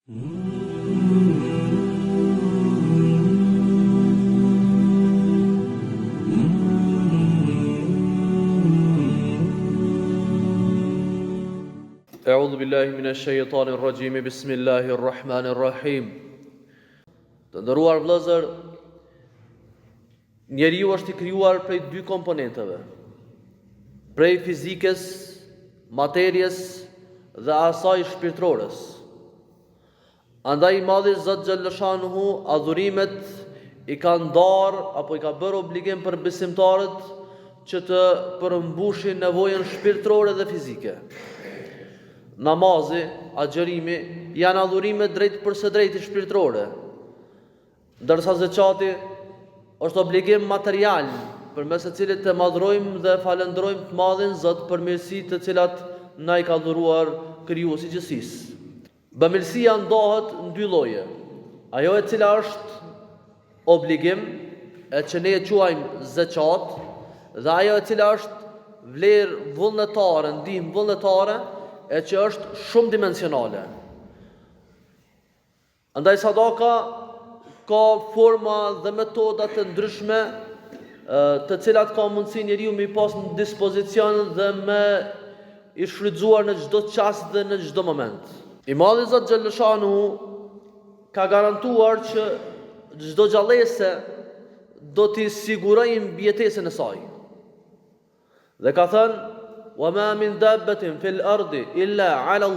A'udhu billahi minash shaitanir rajim. Bismillahir rahmanir rahim. Të nderuar vëllezër, njeriu është i krijuar prej dy komponenteve, prej fizikës, materjes dhe asaj shpirtërores. Andaj Madhi Zot xhallashanuhu adhurimet i ka ndarë apo i ka bërë obligim për besimtarët që të përmbushin nevojën shpirtërore dhe fizike. Namazi, agjerimi janë adhurime drejt për së drejti shpirtërore, ndërsa zeqati është obligim material përmes të cilit të madhrojmë dhe falendrojmë të Madhin Zot për mirësitë të cilat na i ka dhuruar krijuesi i gjithësisë. Bamirësia ndohet në dy lloje. Ajo e cila është obligim, e që ne e quajmë zeqat, dhe ajo e cila është vlerë vullnetare, ndihmë vullnetare, e që është shumë dimensionale. Andaj sadaka ka forma dhe metoda të ndryshme, të cilat ka mundësi njeriu mi pas në dispozicion dhe me i shfrytzuar në çdo çast dhe në çdo moment. I Madhi Zot xhallashanuhu ka garantuar që çdo gjallëse do t'i sigurojmë mbijetesën e saj. Dhe ka thënë: "Wa ma min dabbatin fil ardi illa ala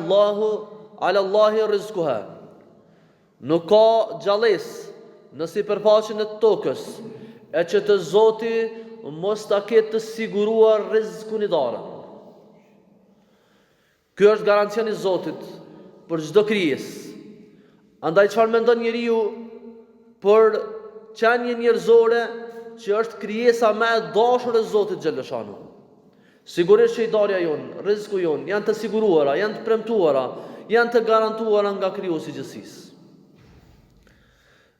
Allahi rizquha." Nuk ka gjallësë në sipërfaqen e tokës e që të Zoti mos ta ketë të siguruar rrezikun i darën. Ky është garancioni i Zotit për çdo krijesë. Andaj çfarë mendon njeriu për qenie njerëzore që është krijesa më e dashur e Zotit xhallashanuhu? Sigurisht që i darja jonë, rreziku jonë janë të siguruara, janë të premtuara, janë të garantuara nga krijuesi i gjithësisë.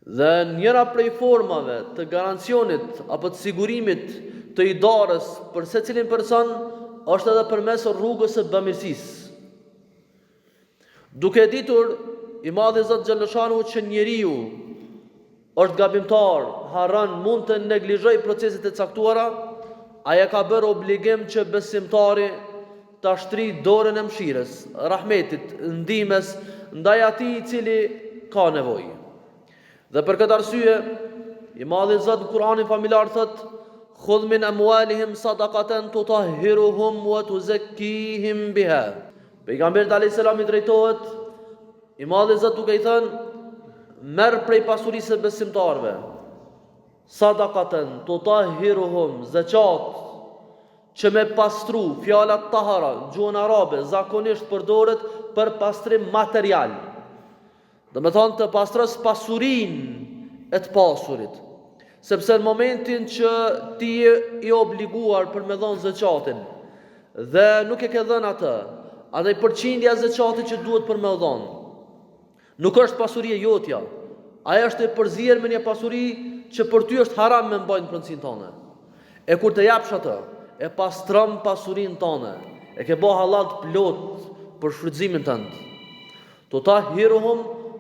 Dhe njëra prej formave të garancionit apo të sigurimit të i darës për secilin person është edhe përmes rrugës së bamirësisë. Duke ditur i Madhi Zot xhallashanuhu që njeriu është gabimtar, harron, mund të neglizhojë proceset e caktuara, ai ka bërë obligim që besimtari ta shtrijë dorën e mëshirës, rahmetit, ndihmës ndaj atij i cili ka nevojë. Dhe për këtë arsye, i Madhi Zot në Kur'anin familjar thot: "Khudh min amwalihim sadaqatan tutahhiruhum wa tuzakkihim biha." Pejgamberi alayhis salam i drejtohet i Madhi Zot duke i thënë: "Merr prej pasurisë së besimtarëve sadaqatan tutahhiruhum, zakat, që me pastru, fjalat tahara, në gjuhën arabe, zakonisht përdoret për pastrim material. Dhe me thonë të pastros pasurin e të pasurit. Sepse në momentin që ti i obliguar për me dhonë zëqatin, dhe nuk e ke dhënë atë, atë i përqindja zëqatit që duhet për me dhonë, nuk është pasurie jotja, aja është e përzirë me një pasuri që për ty është haram me mbajnë pronësin tëne. E kur të japsh atë, e pastron pasurin tëne, e ke bo halal plot për shfrytëzimin tënd. Tutahhiruhum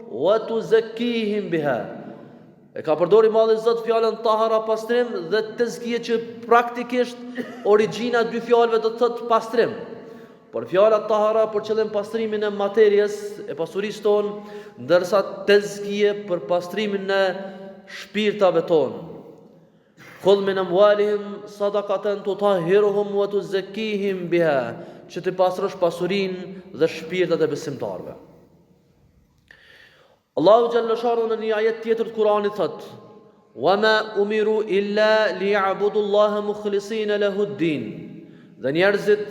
wa tuzakkihim biha. E ka përdori Madhi Zot fjalën tahara, pastrim, dhe tezkije që praktikisht origjina dy fjalëve do të thotë pastrim. Por fjala tahara për qëllim pastrimin e materjes, e pasurisë tonë, ndërsa tezkije për pastrimin e shpirtave tonë. Khudh min amwalihim sadaqatan tutahhiruhum wa tuzakkihim biha, që të pastrosh pasurinë dhe shpirtat e besimtarëve. Allahu xhallashanuhu në një ajet tjetër të Kuranit thot: "Wa ma umiru illa liya'budu Allaha mukhlisina lahu ad-din." Dhe njerëzit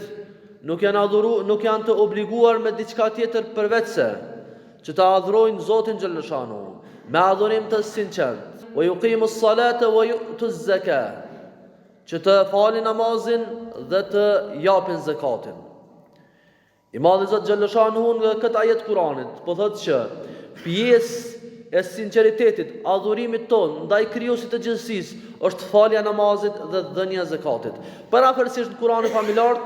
nuk janë të obliguar me diçka tjetër përveç se që të adhurojnë Zotin xhallashanuhu me adhurim të sinqert, wa yuqimus salata wa yu'tuz zakat, që të falin namazin dhe të japin zakatin. I Madhi Zot xhallashanuhu në këtë ajet Kuranit po thotë që pjesë e sinqeritetit, adhurimit ton ndaj krijuesit të gjithësisë është falja namazit dhe dhënia e zakatit. Parafërsisht në Kur'anin familjar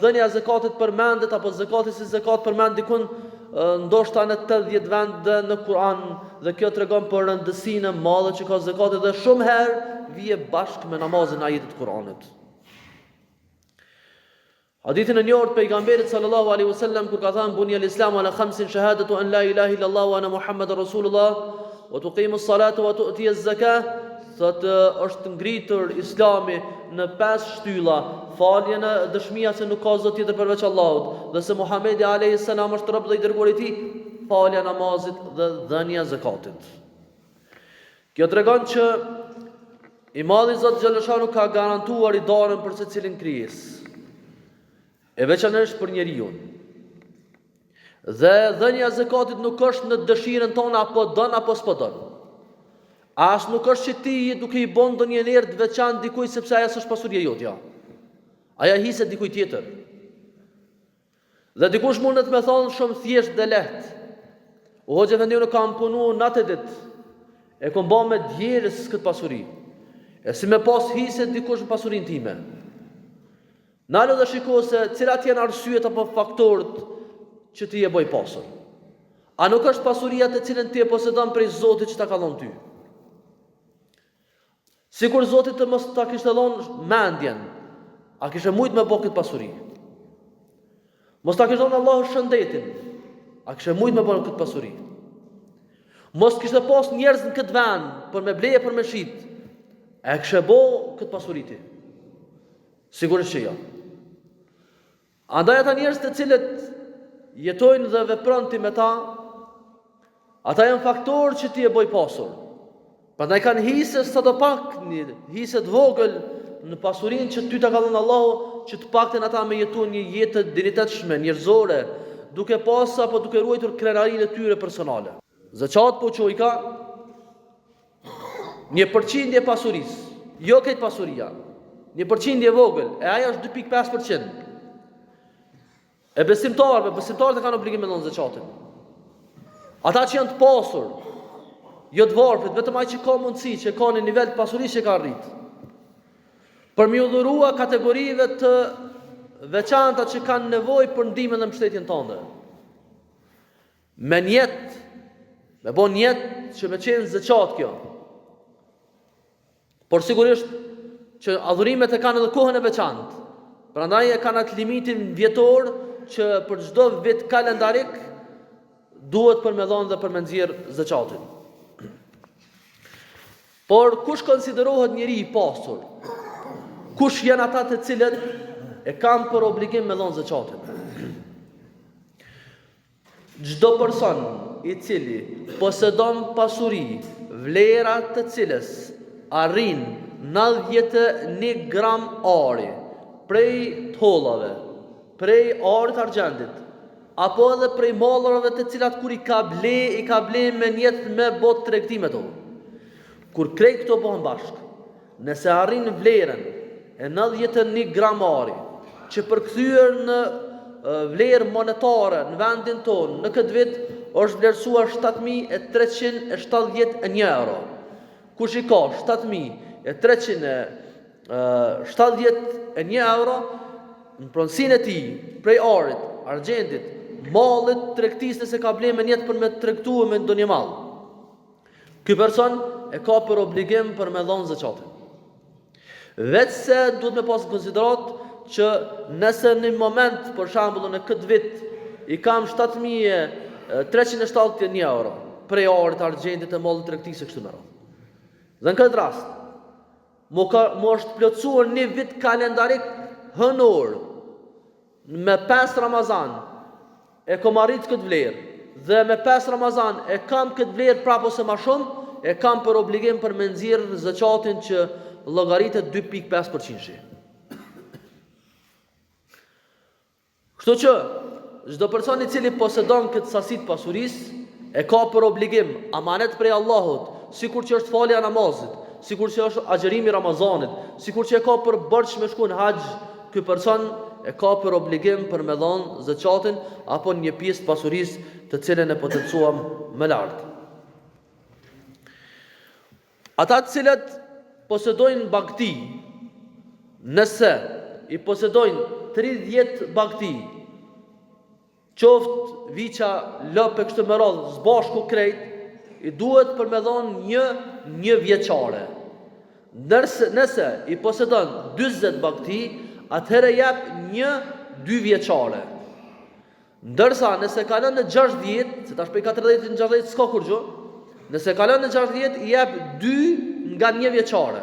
dhënia e zakatit përmendet, apo zakati si zakat përmend dikun ndoshta në 80 vende në Kur'an, dhe kjo tregon për rëndësinë e madhe që ka zakati dhe shumë herë vije bashkë me namazin e ajetit të Kur'anit. Hadithin e njohur të pejgamberit sallallahu alaihi wasallam kur ka thënë bunya al-islamu ala khamsin shahadatu an la ilaha illa Allah wa anna Muhammadar rasulullah wa tuqimu as-salata wa tu'ti az-zakah, thotë është ngritur Islami në 5 shtylla: faljen, dëshmia se nuk ka zot tjetër përveç Allahut dhe se Muhamedi alayhi salam është rob dhe i dërguar i tij, falja namazit dhe dhënia zakatit. Kjo tregon që i madhi Zot xhaleshanu ka garantuar i darën për secilin krijesë, e veçanërisht për njeriu. Dhe dhënia e zakatit nuk është në dëshirën tonë apo don apo s'po don. As nuk është që ti duke i bën ndonjë herë të veçantë dikujt sepse ajo është pasuria jote, ja. Ajo hiset dikujt tjetër. Dhe dikush mundet me thonë shumë thjesht dhe lehtë: "O hoxha vendi unë kam punu natë ditë, e kom bë me djerës këtë pasuri. E si me pas hiset dikush në pasurinë time." Nalo dhe shiko se cilat janë arsyet apo faktorët që ti e boj pasur. A nuk është pasuria të cilën ti e posedon prej Zotit që ta ka dhënë ty? Sikur Zoti të mos ta kishte dhënë mendjen, a kishe mujt me bë këtë pasuri? Mos ta kishte dhënë Allahu shëndetin, a kishe mujt me bë këtë pasuri? Mos kishte pas njerëz në këtë vend për me bleje për me shit, a kishe bë këtë pasuri ti? Sigurisht që jo. Andaj ata njerëz të cilët jetojnë dhe veprojnë ti me ta, ata janë faktorë që ti e boj pasur. Prandaj kanë hise sa do pak, një hise të vogël në pasurinë që ty ta ka dhënë Allahu, që të paktën ata me jetuar një jetë të dinjitetshme, njerëzore, duke pas apo duke ruajtur krenarinë e tyre personale. Zakat po çoj ka 1% e pasurisë, jo këtë pasuria. 1% e vogël, e ajo është 2.5%. E besimtarët e kanë obligim me dhënë zakatin. Ata që janë të pasur, jo të varfrit, vetëm ai që ka mundësi, që ka në nivel të pasurisë që ka arrit, për mi udhërua kategorive të veçanta që kanë nevojë për ndihmën dhe mbështetjen tënde. Me njet, me bon njet që me qenë zakat kjo. Por sigurisht që adhurimet e kanë edhe kohën e veçantë. Prandaj e kanë atë limitin vjetor që për çdo vit kalendarik duhet për me dhënë dhe për me nxjerr zakatin. Por kush konsiderohet njeri i pasur? Kush janë ata të cilët e kanë për obligim me dhënë zakatin? Çdo person i cili posedon pasuri, vlera të cilës arrin 91 gram ari prej tollave, prej arit argjendit, apo edhe prej mallrave të cilat kur i ka ble me njet me bot tregtime to. Kur krejt këto bëhen bashk, nëse arrin vlerën e 91 gram ari, që përkthyer në vlerë monetare në vendin tonë, në këtë vit është vlerësuar 7.371 euro. Kush i ka 7.371 euro në pronësinë e tij, prej arit, argjendit, mallit, tregtisë nëse ka blerë me njet për me tregtuar me ndonjë mall, ky person e ka për obligim për me dhënë zakatin. Vetëse duhet me pas konsiderat që nëse në moment, për shembull në këtë vit, i kam 7.371 euro prej arit, argjendit e mallit, tregtisë kështu me radhë. Dhe në këtë rast, mo është plotësuar një vit kalendarik hënor me 5 Ramazan e kom arrit këtë vlerë, dhe me 5 Ramazan e kam këtë vlerë prapë ose ma shumë, e kam për obligim për me nxjerrë zakatin që llogaritet 2.5%. Kështu që çdo person i cili posedon këtë sasi të pasurisë e ka për obligim amanet prej Allahut, sikur që është falja e namazit, sikur që është agjërimi i Ramazanit, sikur që e ka për borx me shku në haxh, ky person e ka për obligim për me dhënë zakatin apo një pjesë të pasurisë të cilën e potencuam më lart. Ata të cilët posedojnë bagti, nëse i posedojnë 30 bagti, qoftë viça lëpe kështu me radhë, zbashku krejt, i duhet për me dhonë një vjeçare. Nëse i posedon 40 bagti, atëherë jep 2 vjeçare. Ndërsa nëse kalon në 60, se tash prej 40 në 60 s'ka kur gjë, nëse kalon në 60 i jep 2 nga 1 vjeçare.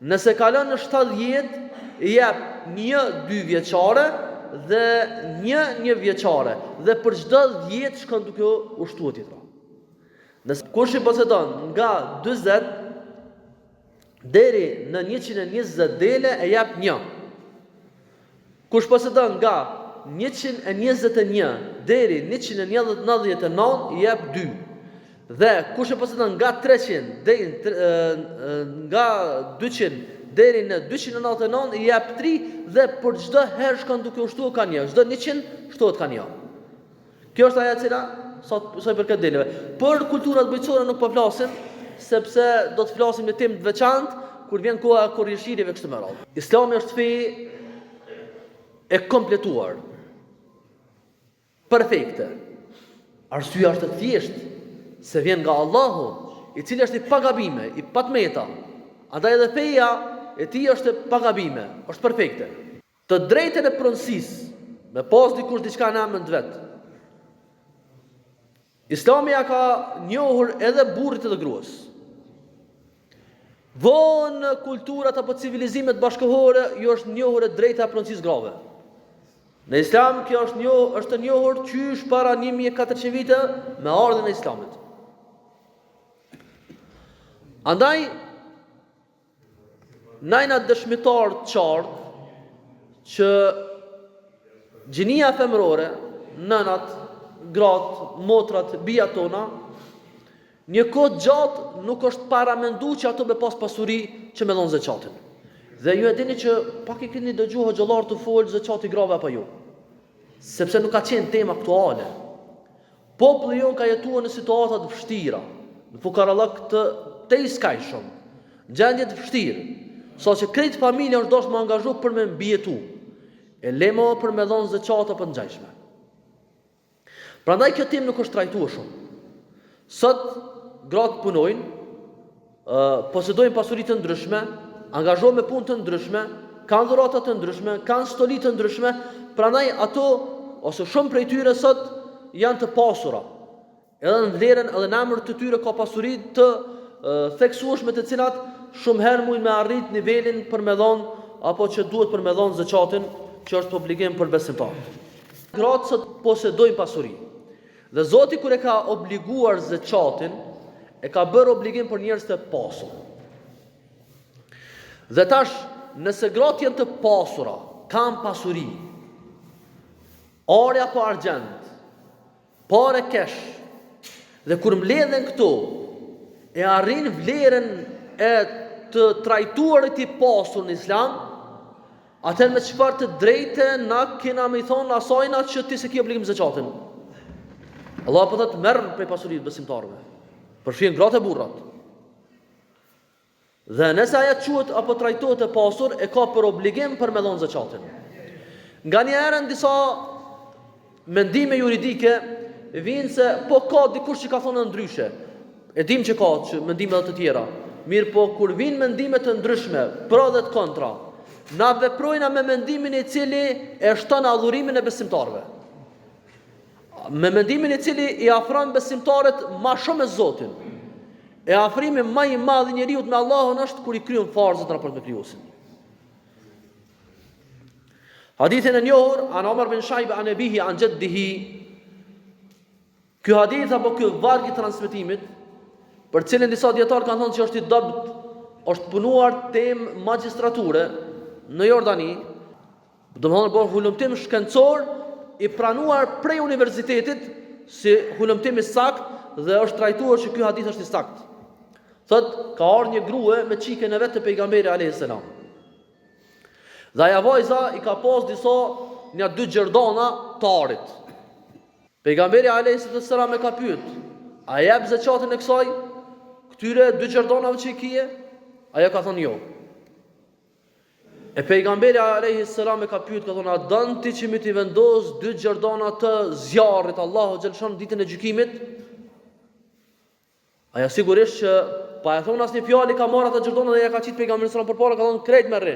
Nëse kalon në 70 i jep 2 vjeçare dhe 1 vjeçare. Dhe për çdo 10 shkon duke u shtuar titra. Nëse kush i posedon nga 40 deri në 120 dele e jep 1. Kush posedon nga 121 deri 199 i jep 2. Dhe kush e posedon nga 300 deri nga 200 deri në 299 i jep 3 dhe për çdo herë shkon duke u shtuar ka 1. Çdo 100 shtohet ka 1. Kjo është ajo e cila sa i përket deleve. Për kulturat bujqësore nuk po flasim, sepse do të flasim në temë të veçantë kur vjen koha e korrigjive kështu me radhë. Islami është fe e kompletuar, perfekte. Arsyeja është e thjeshtë, se vjen nga Allahu, i cili është i pagabime, i patmeta. Andaj edhe feja e tij është e pagabime, është perfekte. Të drejtën e pronësisë, me pas dikush diçka në emën vet. Islami ja ka njohur edhe burrit edhe gruas. Vonë kulturat apo civilizimet bashkëkohore ju është njohur e drejta e pronësisë grave. Në Islam kjo është njohur qysh para 1400 vite me ardhen e Islamit. Andaj najna dëshmitar të qartë që gjinia femërore, nënat, gratë, motrat, bijat tona, një kohë gjatë nuk është paramendu që ato me pas pasuri që me dhonë zeqatin. Dhe ju e dini që pak i keni dëgju hoxhallar të folë zeqati grave apo jo. Sepse nuk ka qenë tema aktuale. Populli jon ka jetuar në situata të vështira, në fukarallëk të iskajshëm, gjendje të vështirë, saqë krejt familja është dashur të angazhu për me mbijetu. E lemo për me dhonë zeqata për ngjajshme. Prandaj kjo temë nuk është trajtuar shumë. Sot gratë punojnë, posedojnë pasuri të ndryshme, angazhohen me punë të ndryshme, kanë dhurata të ndryshme, kanë stoli të ndryshme, prandaj ato ose shumë prej tyre sot janë të pasura. Edhe në vlerën edhe në emër të tyre ka pasuri të theksueshme të cilat shumë herë mujnë me arrit nivelin për me dhonë apo që duhet për me dhonë zeqatin, që është obligim për besimtarët. Gratë sot posedojnë pasuri. Dhe Zoti kur e ka obliguar zeqatin, e ka bërë obligim për njerëz të pasur. Dhe tash, nëse gratë janë të pasura, kanë pasuri, orë apo argjend, parë kesh, dhe kur mbledhen këto, e arrin vlerën e të trajtuarit i pasur në Islam, atëherë me çfarë të drejtë na kena me i thonë asajna që ti se ki obligim zeqatin. Allah po thotë merr prej pasurisë besimtarëve. Përfshin gratë e burrat. Dhe nëse ajo quhet apo trajtohet e pasur, e ka për obligim për me dhënë zeqatin. Nganjëherë në disa mendime juridike vinë se po ka dikush që ka thonë ndryshe. E dim që ka që mendime të tjera. Mirë po kur vinë mendime të ndryshme, pro dhe të kontra, na veprojna me mendimin i cili e shton adhurimin e besimtarëve. Me mendimin i cili i afron besimtarët ma shumë e Zotin. E afrimi ma i madh i njeriut me Allahun është kur i kryen farzët raport me krijuesin. Hadithin e njohur an Omar bin Shajbe an ebihi an jaddihi. Ky hadith apo ky varg i transmetimit, për cilin disa dietar kanë thënë që është i dobt, është punuar temë magjistrature në Jordani, domethënë bën hulumtim shkencor i pranuar prej universitetit si hulumtim i sakt dhe është trajtuar që ky hadith është i sakt. Thot, ka ardhur një grua me çikën e vet të pejgamberit alayhis salam. Dhe ajo vajza i ka pas disa një 2 gjerdana të arit. Pejgamberi alayhis salam e ka pyet, a jep zeqatin e kësaj këtyre 2 gjerdanave që i kije? Ajo ka thënë jo. E pejgamberi alayhi salam e ka pyet, ka thonë, a don ti që mi t'i vendos 2 gjerdana të zjarrit Allahu xhalshon ditën e gjykimit? Aja sigurisht që pa e thonë asnjë fjalë ka marrë atë gjerdana dhe ja ka qit pejgamberit sallallahu alaihi wasallam përpara, ka thonë krejt me rri.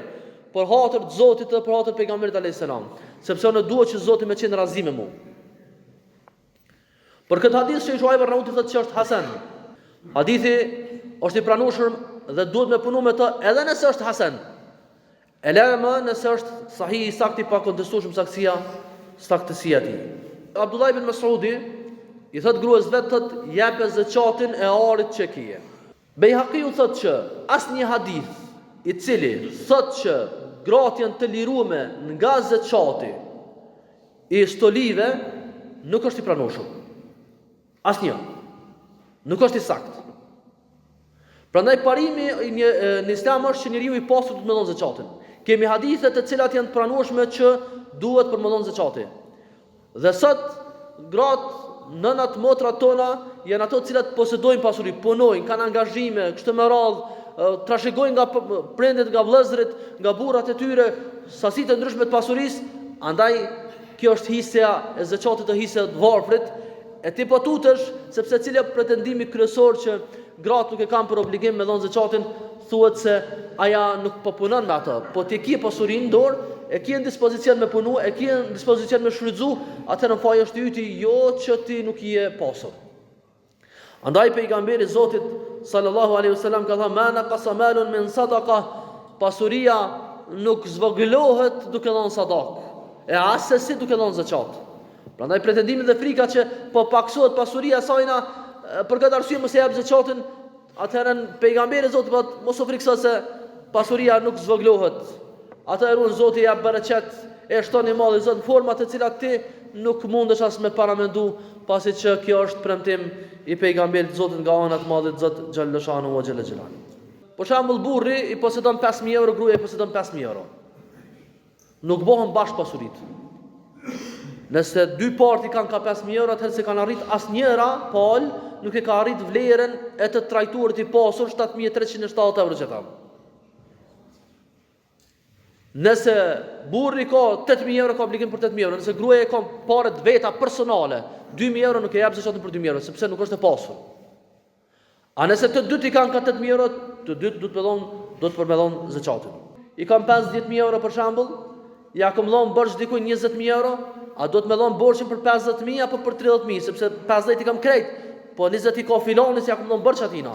Për hatër të Zotit dhe për hatër të pejgamberit alayhi salam, sepse ne duhet që Zoti më qenë razim me mua. Për këtë hadith që Shuaib ar-Rauti thotë që është hasan. Hadithi është i pranueshëm dhe duhet me punu me të edhe nëse është hasan. E lëmë nëse është sahih i saktë pa kontestueshëm saktësia e tij. Abdullah ibn Mas'udi i thot gruas vet, thot jepë zakatin e arit që kije. Bejhaqiu thot që asnjë hadith i cili thot që gratë janë të lirume nga zakati i stolive nuk është i pranueshëm. Asnjë. Nuk është i saktë. Prandaj parimi në Islam është që njeriu i pasur duhet të dhon zakatin. Kemi hadithe të cilat janë të pranueshme që duhet për më dhon zakati. Dhe sot gratë, nënat, motrat tona janë ato të cilat posedojnë pasuri, punojnë, kanë angazhime, kështu me radhë, trashëgojnë nga prendet, nga vëllezërit, nga burrat e tyre, sasitë të ndryshme të pasurisë, andaj kjo është hisja e zakatit të hisja të varfrit. E ti po tutesh sepse cili pretendimi kryesor që gratë nuk e kanë për obligim me dhënë zakatin, thuhet se aja nuk po punon me atë, po ti ke pasurinë në dorë, e ke në dispozicion me punu, e ke në dispozicion me shfrytzu, atëherë në faj është yti jo që ti nuk je pasur. Andaj pejgamberi Zotit sallallahu alaihi wasallam ka thënë: "Ma naqasa malun min sadaqa", pasuria nuk zvogëlohet duke dhënë sadakë, e asesi duke dhënë zakat. Prandaj pretendimi dhe frika që po paksohet pasuria e sajna për këtë arsye mos e jap zakatin, atëherë pejgamberi Zotit thotë mos u frikso se pasuria nuk zvogëlohet. Atëherë Zoti jap bereqet, e shton i madh i Zot në forma të cilat ti nuk mundesh as me paramendu, pasi që kjo është premtim i pejgamberit Zotit nga ana e madhit Zot xhallashahu wa xhalla xhelal. Për shembull, burri i posedon 5000 euro, gruaja i posedon 5000 euro. Nuk bëhen bashkë pasuritë. Nëse dy parti kanë ka 5000 euro, atëherë se kanë arrit asnjëra pal nuk e ka arrit vlerën e të trajtuarit i pasur 7370 euro që tham. Nëse burri ka 8000 euro, ka obligim për 8000 euro. Nëse gruaja ka parë veta personale, 2000 euro nuk e jap zakatin për 2000 euro, sepse nuk është e pasur. A nëse të dytë i kanë ka 8000 euro, të dytë duhet për me dhon zakatin. I kanë 50000 euro për shembull, ja kam dhon borxh dikujt 20000 euro, a do të më dhon borxhin për 50000 apo për 30000, sepse 50 i kam krejt, po 20 i ka filonis, ja kam dhon borxh atina.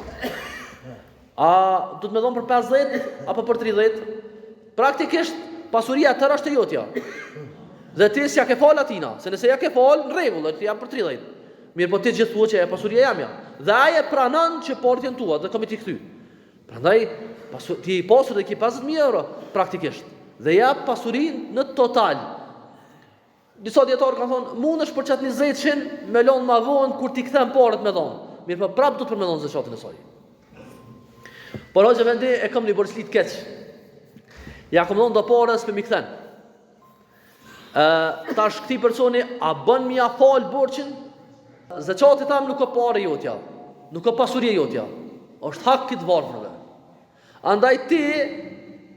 A do të më dhon për 50 apo për 30? Praktikisht pasuria tërë është e jotja. Dhe ti s'ja ke fal atina, se nëse ja ke fal, në rregull, ti jam për 30. Mirë, po ti gjithë thua që e pasuria jamja. Dhe ai e pranon që portën tua dhe komi ti kthy. Prandaj ti i pasur dhe ki 50000 euro praktikisht. Dhe jap pasurinë në total. Disa dietar kanë thonë, mundesh për çat 20000 me lënë më vonë kur ti kthem parët me dhon. Mirë, po prap do të për me dhon zakatin e saj. Por hoxha vendi e kam një borxhlit keq. Ja kom dhënë do parës për mi kthen. Tash këtij personi a bën mi afal borxhin? Zakati tam nuk ka parë jotja, nuk ka pasuri jotja. Është hak i të varfërve. Andaj ti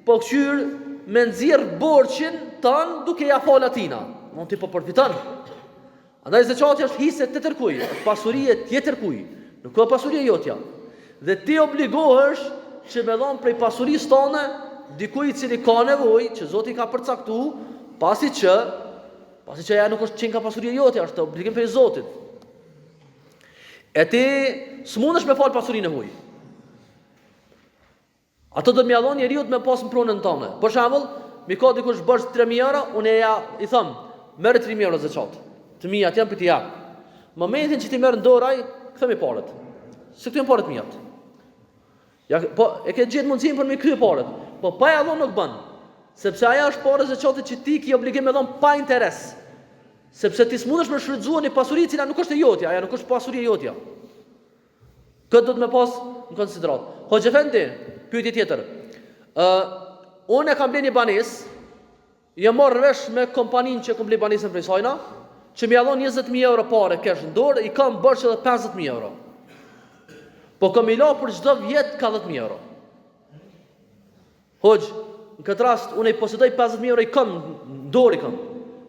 po kqyr me nxjerr borxhin tan duke ja fal atina. Mund ti po përfiton. Andaj zakati është hise të tërkuj, pasurie tjetër kuj, nuk ka pasuri jotja. Dhe ti obligohesh që me dhon prej pasurisë tone dikuj i cili ka nevojë, që Zoti ka përcaktuar, pasi që ajo nuk është çin ka pasuria jote, është obligim për Zotit. E ti s'mundesh me fal pasurinë e huaj. Ato do të më ia dhon njeriu të më pas në pronën tonë. Për shembull, mi ka dikush borxh 3000 euro, unë i them, merr 3000 euro zakat. Të mia janë për t'i jap. Momentin që ti merr në dorë ai, kthemi parët. Se këtu janë parët mia. Ja, po e ke gjetë mundësinë për me kthy parët. Po pa ja dhon nuk bën. Sepse ajo është parë zakatit që ti ke obligim me dhon pa interes. Sepse ti s'mundesh me shfrytzuar një pasuri që nuk është e jotja, ajo nuk është pasuri e jotja. Këtë do të më pas në konsiderat. Hoxha Efendi, pyetje tjetër. Unë kam blerë një banesë, jam marrë vesh me kompaninë që kam blerë banesën prej sajna, që më ia dhon 20000 euro parë kesh në dorë, i kam borxh edhe 50000 euro. Po kam i la për çdo vjet ka 10000 euro. Hoxh, në këtë rast unë i posedoj 50.000 euro i kam në dorë i kam.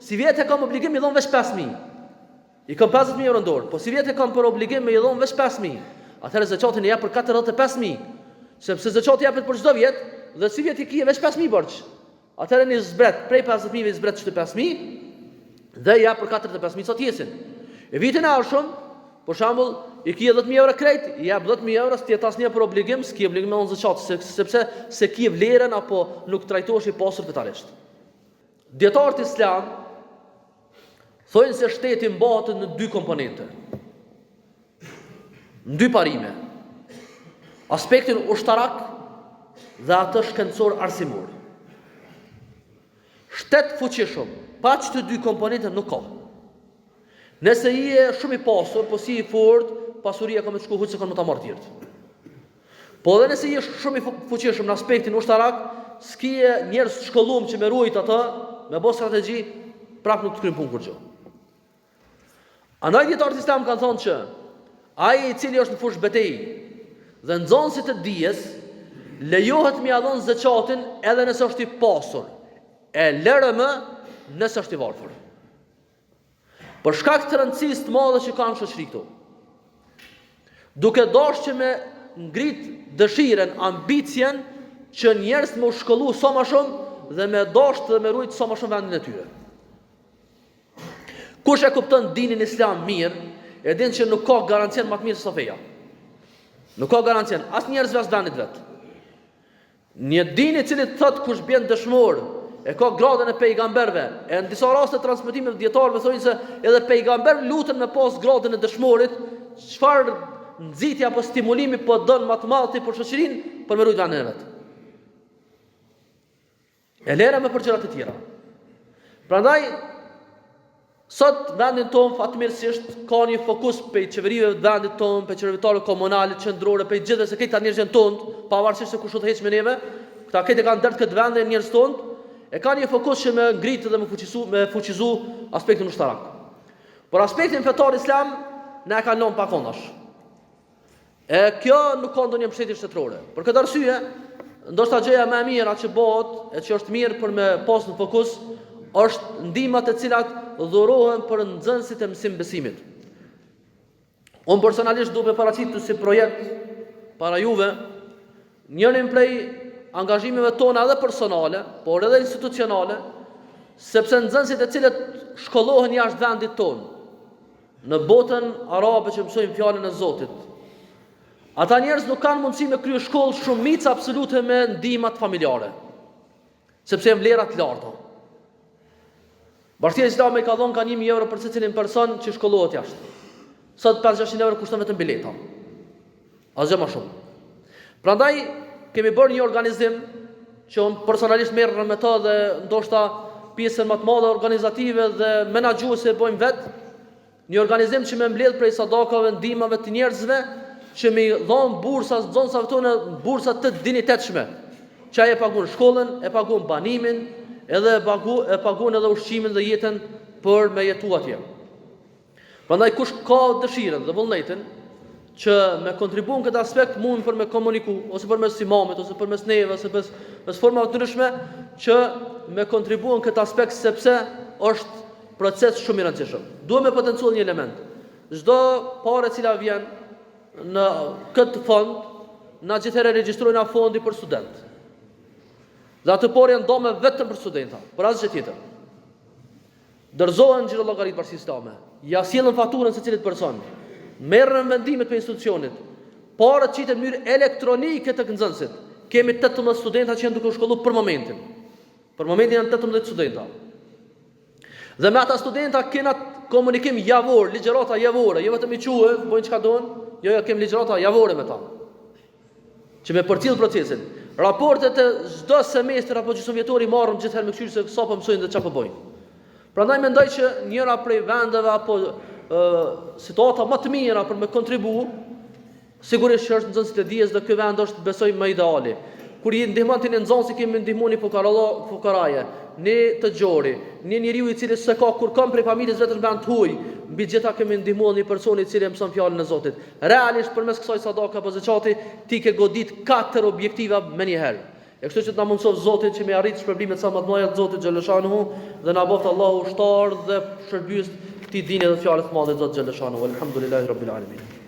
Si vjetë e kam obligim i dhon veç 5.000. I kam 50.000 euro në dorë, po si vjetë e kam për obligim i dhon veç 5.000. Atëherë zakatin e jap për 45.000, sepse zakati japet për çdo vjet dhe si vjet i kije veç 5.000 borx. Atëherë një zbret prej 50.000 zbret çdo 5.000 dhe jap për 45.000 sot jesin. E vitin e ardhshëm, për shembull, i kije 10.000 euro krejt, i jap 10.000 euro, s'ti asnjë për obligim, s'ki obligim me zakat, sepse se ki vlerën apo nuk trajtohesh i pasur fetarisht. Dietarët islam thonë se shteti mbahet në dy komponente. Në dy parime. Aspektin ushtarak dhe atë shkencor arsimor. Shtet fuqishëm, pa që të dy komponente nuk ka. Nëse i e shumë i pasur, po si i fort, pasuria ka me të shku hujtë se kanë më të marrë tjertë. Po dhe nëse i e shumë i fuqishëm në aspektin ushtarak, s'ki e njerës të shkollum që me ruajt atë, me bo strategji, prap nuk të krymë punë kur gjë. Andaj dietarët islam kanë thonë që ai i cili është në fushë betejë dhe nxënësit të dijes lejohet me ia dhënë zakatin edhe nëse është i pasur, e lërë më nëse është i varfër. Për shkak të rëndësisë të madhe që kanë shoqëri këtu. Duke dashur që me ngrit dëshiren, ambicien që njerëz më u shkollu sa më shumë dhe me dashur dhe me rujt sa më shumë vendin e tyre. Kush e kupton dinin islam mirë, e din që nuk ka garancian më të mirë se sa feja. Nuk ka garancian as njerëzve as vendit vet. Një din i cili thot kush bën dëshmor, e ka gradën e pejgamberëve. E në disa raste transmetimeve dietarëve thonë se edhe pejgamber lutën me pas gradën e dëshmorit, çfarë nxitje apo stimulimi po don më të madh për shoqërinë për me rujt vendin e vet. E lera me për gjërat e tjera. Prandaj sot vendin tonë fatmirësisht ka një fokus pe qeverive të vendit tonë, pe qeveritarëve komunale, qendrore, pe gjithë se këta njerëzën tonë, pavarësisht se kush u heq me neve, këta këtë kanë ndërt këtë vend dhe njerëz tonë, e ka një fokus që me ngritë dhe me fuqizu aspektin ushtarak. Por aspektin fetar islam na e ka lënë pa kondash. E kjo nuk ka ndonjë mbështetje shtetërore. Për këtë arsye, ndoshta gjëja më e mirë që bëhet, e që është mirë për me pas në fokus, është ndihmat e cilat dhurohen për nxënësit e mësim besimit. Unë personalisht duke paraqitur si projekt para juve njërin prej angazhimeve tona edhe personale, por edhe institucionale, sepse nxënësit e cilët shkollohen jashtë vendit tonë, në botën arabe që mësojnë fjalën e Zotit, ata njerëz nuk kanë mundësi me krye shkollë shumica absolute me ndihmat familjare, sepse janë vlera të larta. Bashkia Islame ka dhënë ka 1.000 euro për secilin person që shkollohet jashtë. Sot 500 euro kushton vetëm bileta. Asgjë më shumë. Prandaj kemi bërë një organizim që unë personalisht merrem me to dhe ndoshta pjesën më të madhe organizative dhe menaxhuese e bëjmë vetë. Një organizim që më mbledh prej sadakave, ndihmave të njerëzve që më dhon bursa nxënësave tonë, bursa të dinjitetshme. Që ai e paguon shkollën, e paguon banimin, edhe e paguon edhe ushqimin dhe jetën për me jetu atje. Prandaj kush ka dëshirën dhe vullnetin që me kontribuon këtë aspekt mund për me komuniku, ose përmes imamit, ose përmes neve, ose përmes formave të ndryshme që me kontribuon këtë aspekt sepse është proces shumë i rëndësishëm. Duhet me potencuar një element. Çdo parë e cila vjen në këtë fond, na gjithherë regjistrojnë fondi për student. Dhe atë por janë dome vetëm për studenta, për asgjë tjetër. Dorëzohen gjithë llogaritë Bashkisë Islame. Ja sjellën faturën secilit person. Merren vendimet për institucionit. Parat qiten në mënyrë elektronike tek nxënësit. Kemi 18 studentë që janë duke u shkolluar për momentin. Për momentin janë 18 studentë. Dhe me ata studenta kena komunikim javor, ligjërata javore, jo vetëm i quhe, bojnë çka doin, jo kemi ligjërata javore me ta. Që me përcjell procesin. Raportet e çdo semestër apo gjysmëvjetori marrëm gjithherë me këshyrë se sa po mësojnë dhe çfarë po bëjnë. Prandaj mendoj që njëra prej vendeve apo situata më të mira për me kontribuar sigurisht që është nxënësit e dijes dhe ky vend është besoj më ideali. Kur i ndihmon ti në nxënësi kemi ndihmuar fukaraje, ne të gjori, ne njeriu i cili s'e ka kur kam prej familjes vetëm vend huaj, mbi gjitha kemi ndihmuar një person i cili mëson fjalën e Zotit. Realisht përmes kësaj sadaka apo zakati ti ke godit 4 objektiva me një herë. E kështu që të na mundsof Zoti që me arrit shpërblimet sa më të mëdha të Zotit xhaleshanuhu dhe na boft Allahu ushtar dhe shërbyes këtij dini dhe fjalës së madhe të Zotit xhaleshanuhu. Alhamdulillahi rabbil alamin.